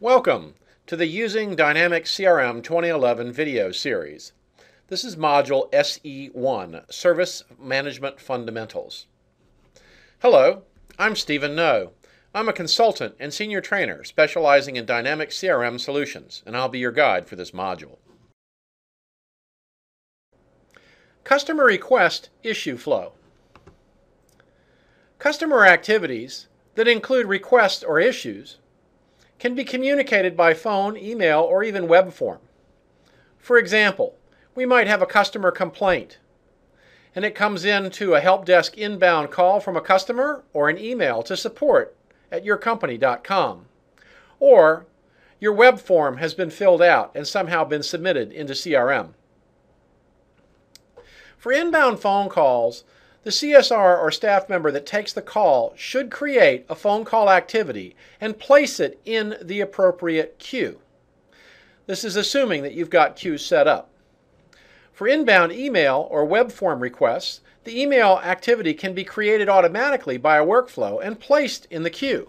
Welcome to the Using Dynamics CRM 2011 video series. This is Module SE1, Service Management Fundamentals. Hello, I'm Stephen No. I'm a consultant and senior trainer specializing in dynamic CRM solutions, and I'll be your guide for this module. Customer Request Issue Flow. Customer activities that include requests or issues can be communicated by phone, email, or even web form. For example, we might have a customer complaint, and it comes in to a help desk inbound call from a customer or an email to support@yourcompany.com. Or your web form has been filled out and somehow been submitted into CRM. For inbound phone calls, the CSR or staff member that takes the call should create a phone call activity and place it in the appropriate queue. This is assuming that you've got queues set up. For inbound email or web form requests, the email activity can be created automatically by a workflow and placed in the queue,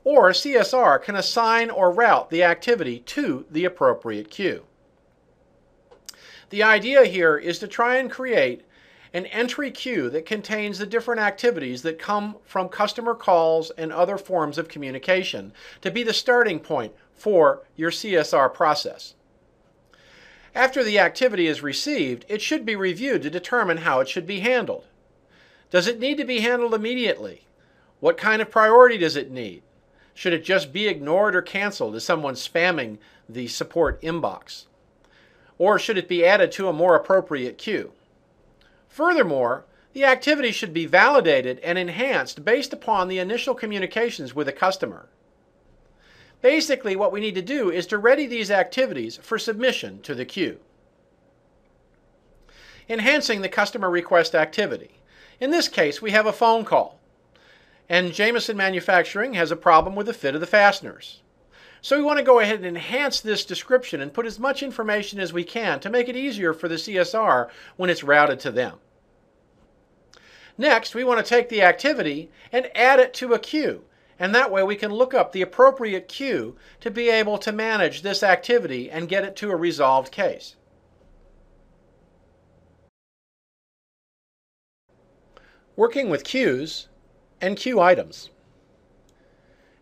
or CSR can assign or route the activity to the appropriate queue. The idea here is to try and create an entry queue that contains the different activities that come from customer calls and other forms of communication to be the starting point for your CSR process. After the activity is received, it should be reviewed to determine how it should be handled. Does it need to be handled immediately? What kind of priority does it need? Should it just be ignored or canceled as someone spamming the support inbox? Or should it be added to a more appropriate queue? Furthermore, the activity should be validated and enhanced based upon the initial communications with the customer. Basically, what we need to do is to ready these activities for submission to the queue. Enhancing the customer request activity. In this case, we have a phone call, and Jameson Manufacturing has a problem with the fit of the fasteners. So we want to go ahead and enhance this description and put as much information as we can to make it easier for the CSR when it's routed to them. Next, we want to take the activity and add it to a queue, and that way we can look up the appropriate queue to be able to manage this activity and get it to a resolved case. Working with queues and queue items.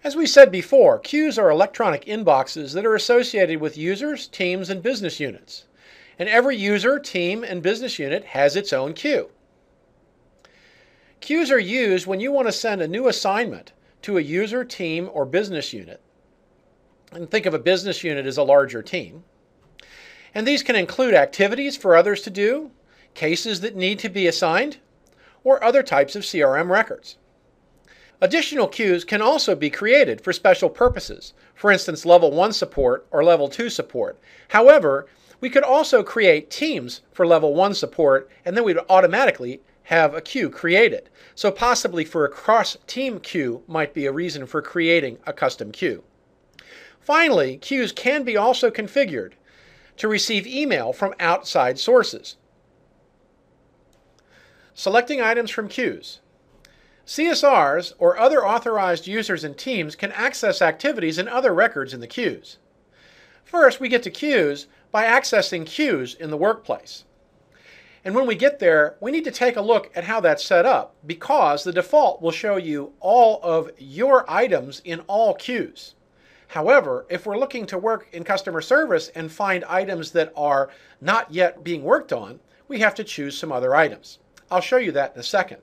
As we said before, queues are electronic inboxes that are associated with users, teams, and business units. And every user, team, and business unit has its own queue. Queues are used when you want to send a new assignment to a user, team, or business unit. And think of a business unit as a larger team. And these can include activities for others to do, cases that need to be assigned, or other types of CRM records. Additional queues can also be created for special purposes, for instance, level 1 support or level 2 support. However, we could also create teams for level 1 support, and then we'd automatically have a queue created. So possibly for a cross-team queue might be a reason for creating a custom queue. Finally, queues can be also configured to receive email from outside sources. Selecting items from queues. CSRs, or other authorized users and teams, can access activities and other records in the queues. First, we get to queues by accessing queues in the workplace. And when we get there, we need to take a look at how that's set up, because the default will show you all of your items in all queues. However, if we're looking to work in customer service and find items that are not yet being worked on, we have to choose some other items. I'll show you that in a second.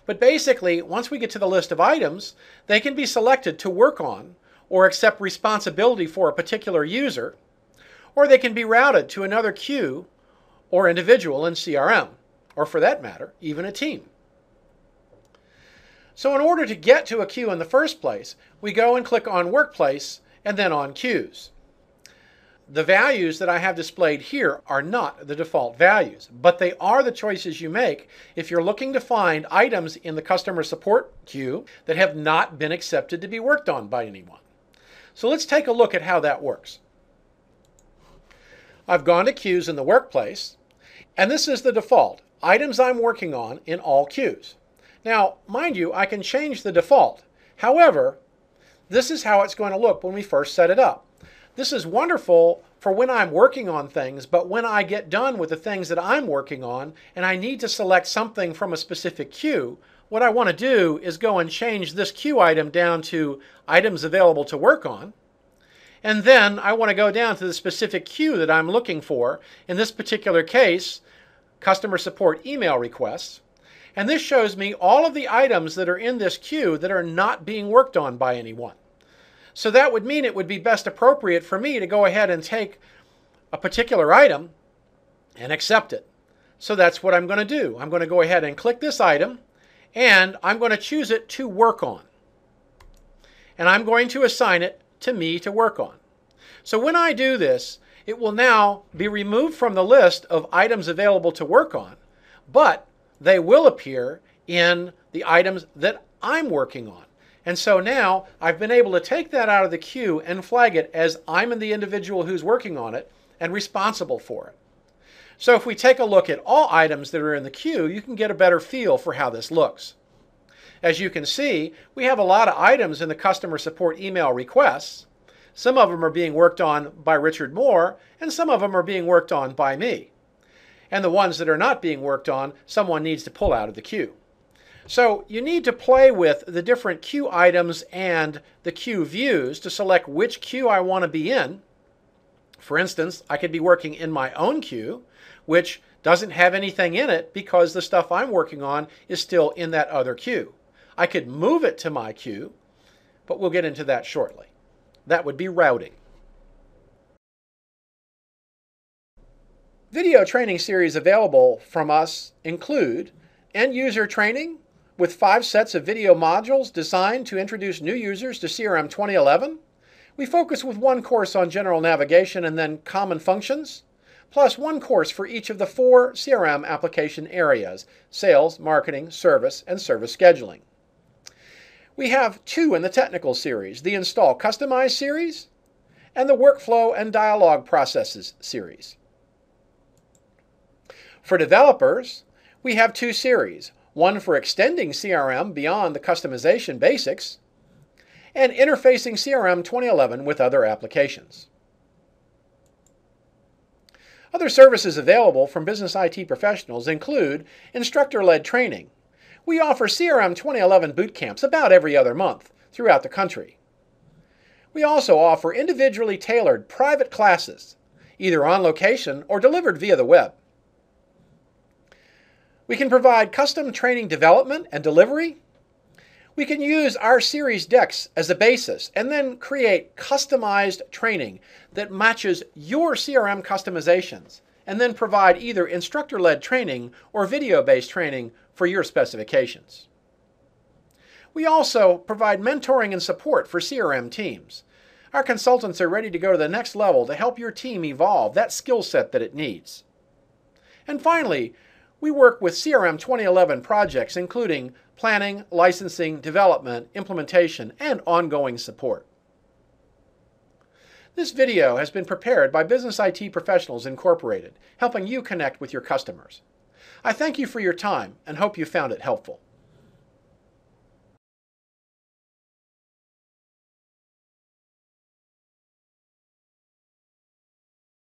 But basically, once we get to the list of items, they can be selected to work on or accept responsibility for a particular user, or they can be routed to another queue or individual in CRM, or for that matter, even a team. So in order to get to a queue in the first place, we go and click on Workplace and then on Queues. The values that I have displayed here are not the default values, but they are the choices you make if you're looking to find items in the customer support queue that have not been accepted to be worked on by anyone. So let's take a look at how that works. I've gone to Queues in the Workplace, and this is the default, items I'm working on in all queues. Now, mind you, I can change the default. However, This is how it's going to look when we first set it up. This is wonderful for when I'm working on things, but when I get done with the things that I'm working on and I need to select something from a specific queue, what I want to do is go and change this queue item down to items available to work on. And then I want to go down to the specific queue that I'm looking for. In this particular case, customer support email requests. And this shows me all of the items that are in this queue that are not being worked on by anyone. So that would mean it would be best appropriate for me to go ahead and take a particular item and accept it. So that's what I'm going to do. I'm going to go ahead and click this item, and I'm going to choose it to work on. And I'm going to assign it to me to work on. So when I do this, it will now be removed from the list of items available to work on, but they will appear in the items that I'm working on. And so now I've been able to take that out of the queue and flag it as I'm the individual who's working on it and responsible for it. So if we take a look at all items that are in the queue, you can get a better feel for how this looks. As you can see, we have a lot of items in the customer support email requests. Some of them are being worked on by Richard Moore, and some of them are being worked on by me. And the ones that are not being worked on, someone needs to pull out of the queue. So you need to play with the different queue items and the queue views to select which queue I want to be in. For instance, I could be working in my own queue, which doesn't have anything in it because the stuff I'm working on is still in that other queue. I could move it to my queue, but we'll get into that shortly. That would be routing. Video training series available from us include end user training with 5 sets of video modules designed to introduce new users to CRM 2011. We focus with 1 course on general navigation and then common functions, plus 1 course for each of the 4 CRM application areas: sales, marketing, service, and service scheduling. We have 2 in the technical series, the Install Customize series and the Workflow and Dialog Processes series. For developers, we have 2 series, one for extending CRM beyond the customization basics and interfacing CRM 2011 with other applications. Other services available from business IT professionals include instructor-led training. We offer CRM 2011 boot camps about every other month throughout the country. We also offer individually tailored private classes, either on location or delivered via the web. We can provide custom training development and delivery. We can use our series decks as a basis and then create customized training that matches your CRM customizations and then provide either instructor-led training or video-based training for your specifications. We also provide mentoring and support for CRM teams. Our consultants are ready to go to the next level to help your team evolve that skill set that it needs. And finally, we work with CRM 2011 projects including planning, licensing, development, implementation, and ongoing support. This video has been prepared by Business IT Professionals Incorporated, helping you connect with your customers. I thank you for your time and hope you found it helpful.